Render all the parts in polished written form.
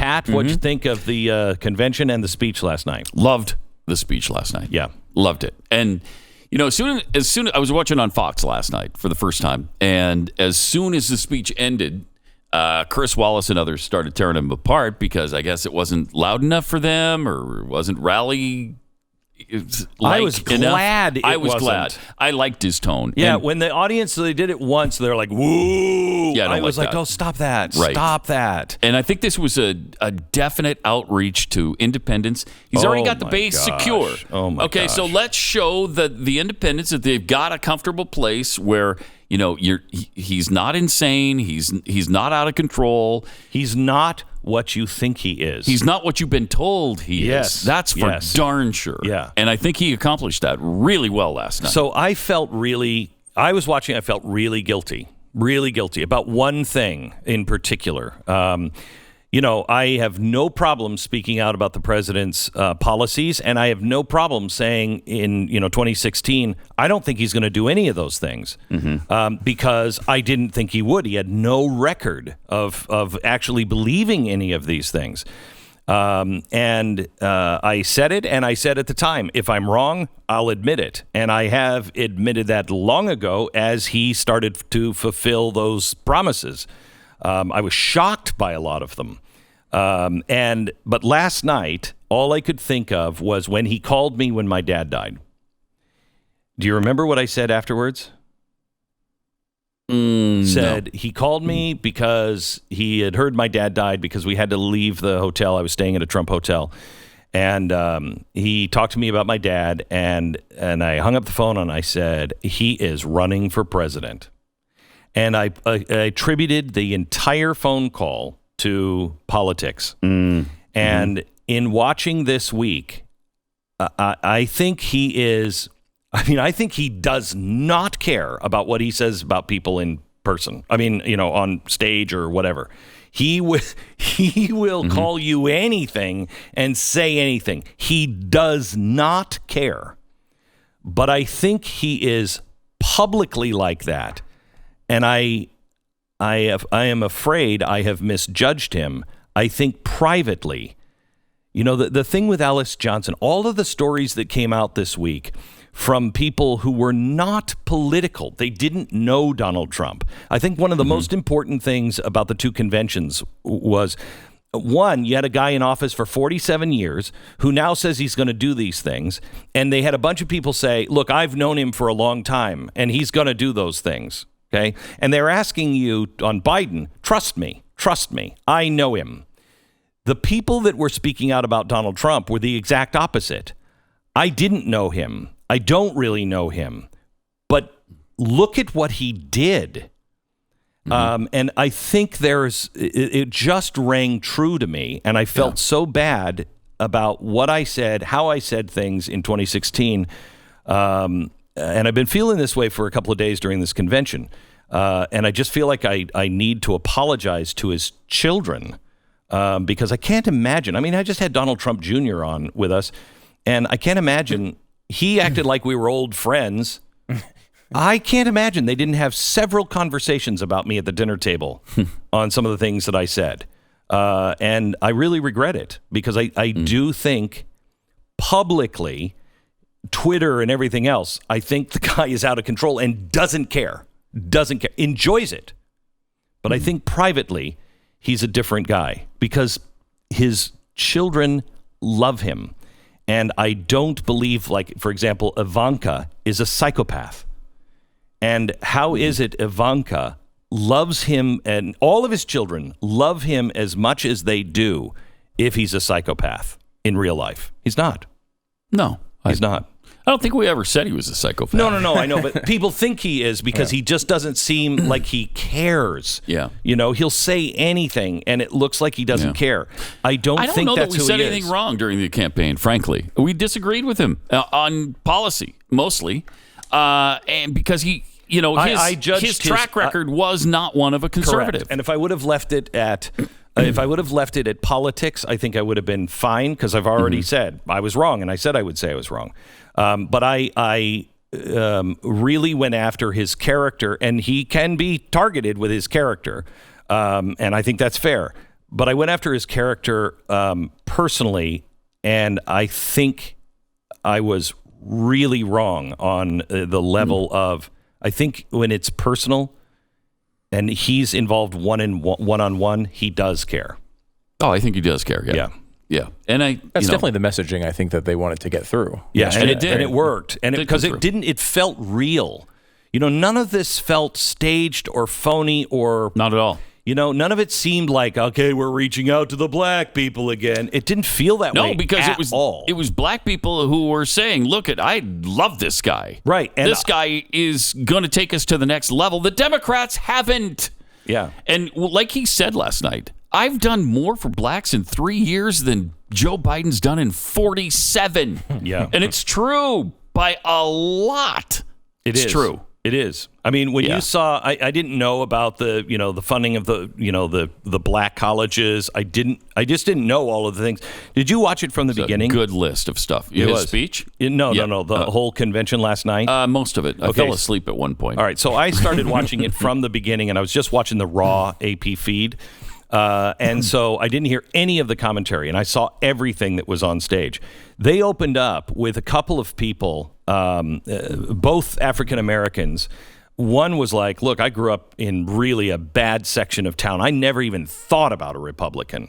Pat, what'd you think of the convention and the speech last night? Loved the speech last night. Yeah. Loved it. And, as soon as I was watching on Fox last night for the first time, and as soon as the speech ended, Chris Wallace and others started tearing him apart because I guess it wasn't loud enough for them or wasn't rally. I was glad it I was wasn't. glad. I liked his tone. Yeah, And when the audience, they did it once, they're like, woo. Yeah, I was like like, that. oh, stop that. Right. Stop that. And I think this was a definite outreach to independents. He's already got the base secure. Oh, my Okay, gosh. so let's show the independents that they've got a comfortable place where, he's not insane. He's not out of control. He's not what you think he is. He's not what you've been told he Yes. is. That's for Yes. darn sure. Yeah. And I think he accomplished that really well last night. So I felt really guilty about one thing in particular. I have no problem speaking out about the president's policies, and I have no problem saying in 2016, I don't think he's going to do any of those things because I didn't think he would. He had no record of actually believing any of these things. And I said it, and I said at the time, if I'm wrong, I'll admit it. And I have admitted that long ago as he started to fulfill those promises. I was shocked by a lot of them. But last night, all I could think of was when he called me when my dad died. Do you remember what I said afterwards? No. He called me because he had heard my dad died because we had to leave the hotel. I was staying at a Trump hotel. And he talked to me about my dad, and I hung up the phone and I said, he is running for president. And I attributed the entire phone call to politics. And in watching this week, I think he is... I think he does not care about what he says about people in person. On stage or whatever. He will call you anything and say anything. He does not care. But I think he is publicly like that. And I am afraid I have misjudged him. I think privately, the thing with Alice Johnson, all of the stories that came out this week from people who were not political, they didn't know Donald Trump. I think one of the most important things about the two conventions was, one, you had a guy in office for 47 years who now says he's going to do these things. And they had a bunch of people say, look, I've known him for a long time and he's going to do those things. Okay. And they're asking you on Biden, trust me, I know him. The people that were speaking out about Donald Trump were the exact opposite. I didn't know him. I don't really know him. But look at what he did. And I think it just rang true to me. And I felt so bad about what I said, how I said things in 2016. And I've been feeling this way for a couple of days during this convention. And I just feel like I need to apologize to his children because I can't imagine. I just had Donald Trump Jr. on with us, and I can't imagine he acted like we were old friends. I can't imagine they didn't have several conversations about me at the dinner table on some of the things that I said. And I really regret it because I do think publicly, Twitter and everything else, I think the guy is out of control and doesn't care, enjoys it. But I think privately, he's a different guy because his children love him. And I don't believe, like, for example, Ivanka is a psychopath. And how is it Ivanka loves him and all of his children love him as much as they do if he's a psychopath in real life? He's not. No. He's not. I don't think we ever said he was a psychopath. No, I know, but people think he is because he just doesn't seem like he cares. Yeah. He'll say anything, and it looks like he doesn't care. I don't think know that's that we who said he anything is. wrong during the campaign, frankly. We disagreed with him on policy, mostly, and because his track record was not one of a conservative. Correct. And if I would have left it at... politics, I think I would have been fine because I've already said I was wrong, and I said I would say I was wrong. But I really went after his character, and he can be targeted with his character, and I think that's fair. but I went after his character personally, and I think I was really wrong on the level of, I think when it's personal and he's involved one-on-one, he does care. Oh, I think he does care. Yeah. And that's definitely the messaging I think that they wanted to get through. Yeah, and it did. And it worked. And because it felt real. None of this felt staged or phony or... Not at all. None of it seemed like, okay, we're reaching out to the black people again. It didn't feel that way. No, because all. It was black people who were saying, look, I love this guy. Right. And this guy is going to take us to the next level. The Democrats haven't. Yeah. And like he said last night, I've done more for blacks in 3 years than Joe Biden's done in 47. Yeah. And it's true by a lot. It's true. It is. I mean, when you saw, I didn't know about the funding of the black colleges. I just didn't know all of the things. Did you watch it from the beginning? A good list of stuff. His speech? No. The whole convention last night. Most of it. I fell asleep at one point. All right. So I started watching it from the beginning, and I was just watching the raw AP feed. And so I didn't hear any of the commentary, and I saw everything that was on stage. They opened up with a couple of people, both African Americans. One was like, look, I grew up in really a bad section of town. I never even thought about a Republican.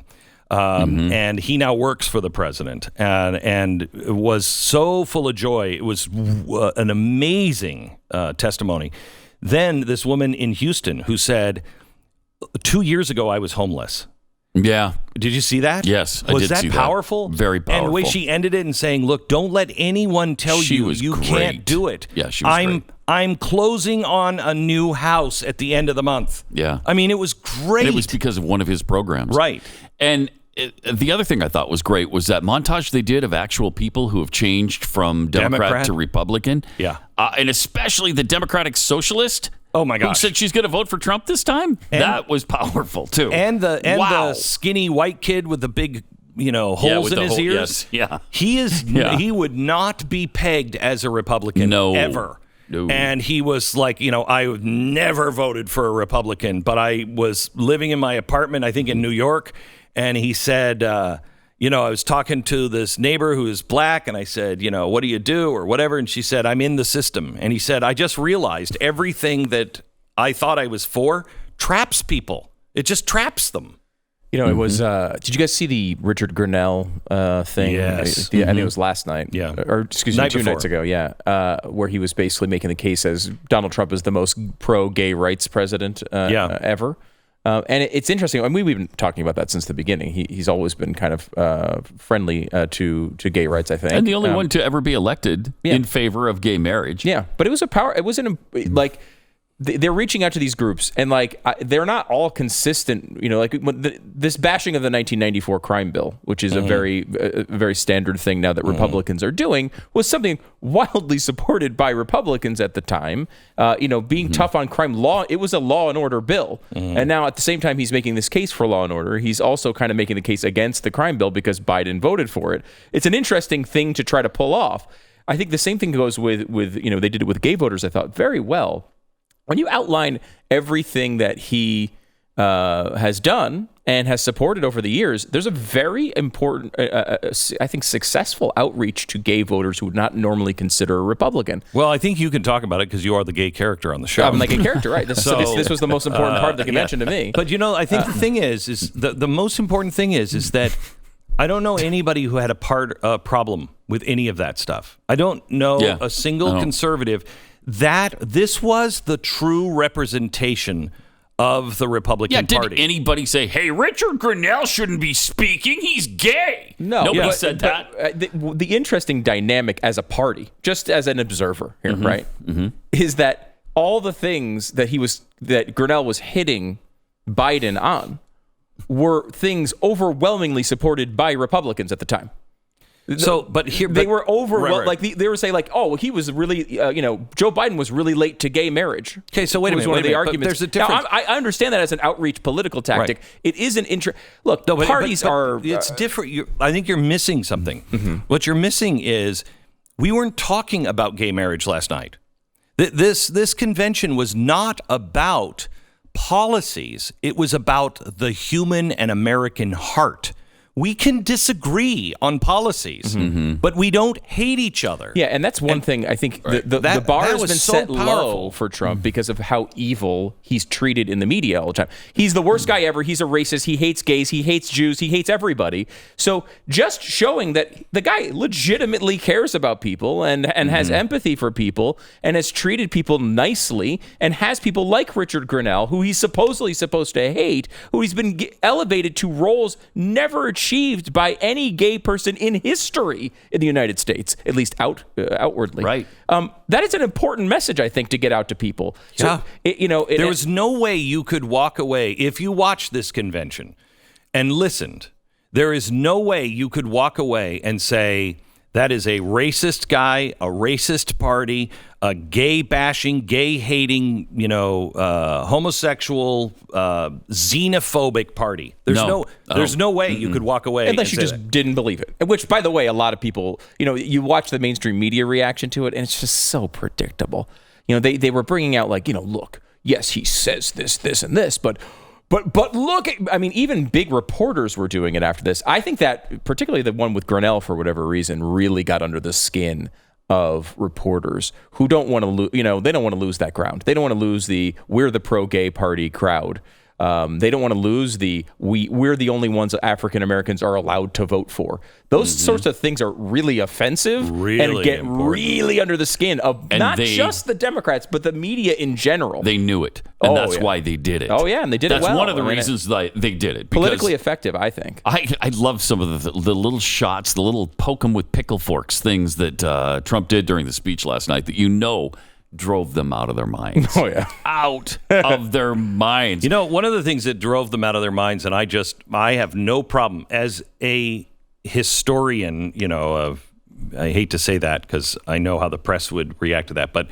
And he now works for the president and was so full of joy. It was an amazing testimony. Then this woman in Houston who said, 2 years ago, I was homeless. Yeah. Did you see that? Yes, I did see that. Was that powerful? Very powerful. And the way she ended it and saying, look, don't let anyone tell you can't do it. Yeah, she was great. I'm closing on a new house at the end of the month. Yeah. I mean, it was great. And it was because of one of his programs. Right. And the other thing I thought was great was that montage they did of actual people who have changed from Democrat to Republican. Yeah. And especially the Democratic Socialist. Oh my gosh! Who said she's going to vote for Trump this time? That was powerful too. And the skinny white kid with the big holes in his ears. Yes. Yeah. He is. Yeah. He would not be pegged as a Republican ever. No. And he was like, I never voted for a Republican, but I was living in my apartment, I think in New York, and he said, I was talking to this neighbor who is black, and I said, what do you do or whatever? And she said, I'm in the system. And he said, I just realized everything that I thought I was for traps people. It just traps them. It was, did you guys see the Richard Grinnell thing? Yes. I think it was last night. Yeah. Or, excuse me, 2 nights ago, yeah. Where he was basically making the case as Donald Trump is the most pro-gay rights president ever. And it's interesting. I mean, we've been talking about that since the beginning. He's always been kind of friendly to gay rights, I think. And the only one to ever be elected in favor of gay marriage. Yeah, but it was they're reaching out to these groups, and they're not all consistent. This bashing of the 1994 crime bill, which is a very standard thing now that Republicans are doing, was something wildly supported by Republicans at the time. Being tough on crime law, it was a law and order bill, and now at the same time he's making this case for law and order. He's also kind of making the case against the crime bill because Biden voted for it. It's an interesting thing to try to pull off. I think the same thing goes with they did it with gay voters. I thought very well. When you outline everything that he has done and has supported over the years, there's a very important, I think, successful outreach to gay voters who would not normally consider a Republican. Well, I think you can talk about it because you are the gay character on the show. I'm the gay character, right? This was the most important part of the convention to me. But I think the thing is the most important thing is that I don't know anybody who had a problem with any of that stuff. I don't know a single conservative that this was the true representation of the Republican Party. Did anybody say, hey, Richard Grinnell shouldn't be speaking, he's gay? No. Nobody said that. The interesting dynamic as a party, just as an observer here, right, is that all the things that Grinnell was hitting Biden on were things overwhelmingly supported by Republicans at the time. They were overwhelmed. Right. They were saying he was really, Joe Biden was really late to gay marriage. Okay, so wait a minute. One of the arguments. There's a difference. Now, I understand that as an outreach political tactic. Right. It is an look. Parties are. It's different. I think you're missing something. What you're missing is we weren't talking about gay marriage last night. This convention was not about policies. It was about the human and American heart. We can disagree on policies, but we don't hate each other. Yeah, and that's one thing I think the bar has been set low powerful for Trump because of how evil he's treated in the media all the time. He's the worst guy ever. He's a racist. He hates gays. He hates Jews. He hates everybody. So just showing that the guy legitimately cares about people and has empathy for people and has treated people nicely and has people like Richard Grenell, who he's supposedly supposed to hate, who he's been elevated to roles never achieved by any gay person in history in the United States, at least outwardly. Right. That is an important message, I think, to get out to people. So, there was no way you could walk away if you watched this convention and listened. There is no way you could walk away and say that is a racist guy, a racist party, a gay bashing, gay hating, homosexual, xenophobic party. There's no way you could walk away unless you just didn't believe it. Which, by the way, a lot of people, you watch the mainstream media reaction to it, and it's just so predictable. They were bringing out look, yes, he says this, and this, but look at, even big reporters were doing it after this. I think that particularly the one with Grenell, for whatever reason, really got under the skin of reporters who don't want to lose, they don't want to lose that ground. They don't want to lose the we're the pro-gay party crowd. They don't want to lose the we're the only ones African Americans are allowed to vote for. Those sorts of things are really offensive and get really under the skin of just the Democrats, but the media in general. They knew it, and that's why they did it. Oh, yeah, and they did it well. That's one of the reasons they did it. Politically effective, I think. I love some of the little shots, the little poke 'em with pickle forks things that Trump did during the speech last night that drove them out of their minds. Oh, yeah. Out of their minds. One of the things that drove them out of their minds, and I have no problem as a historian, I hate to say that because I know how the press would react to that, but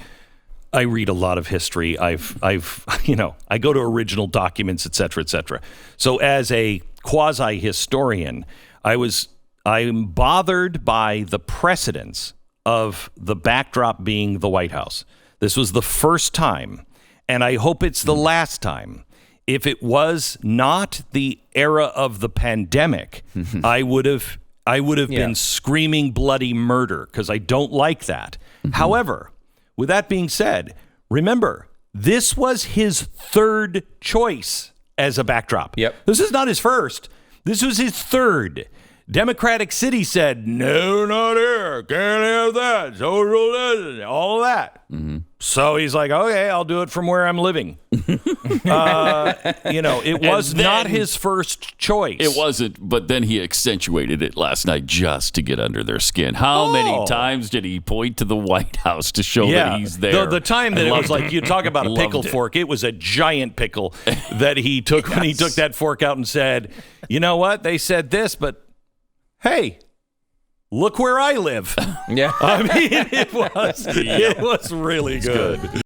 I read a lot of history. I go to original documents, et cetera, et cetera. So as a quasi-historian, I'm bothered by the precedence of the backdrop being the White House. This was the first time, and I hope it's the last time. If it was not the era of the pandemic, I would have been screaming bloody murder because I don't like that. However, with that being said, remember, this was his third choice as a backdrop. Yep. This is not his first. This was his third. Democratic City said, no, not here. Can't have that. Social distancing, all of that. So he's like, okay, I'll do it from where I'm living. It was not his first choice. It wasn't, but then he accentuated it last night just to get under their skin. How many times did he point to the White House to show that he's there? The time that it was like, you talk about a pickle fork, it was a giant pickle that he took when he took that fork out and said, you know what? They said this, but hey, look where I live. Yeah. I mean, it was really good.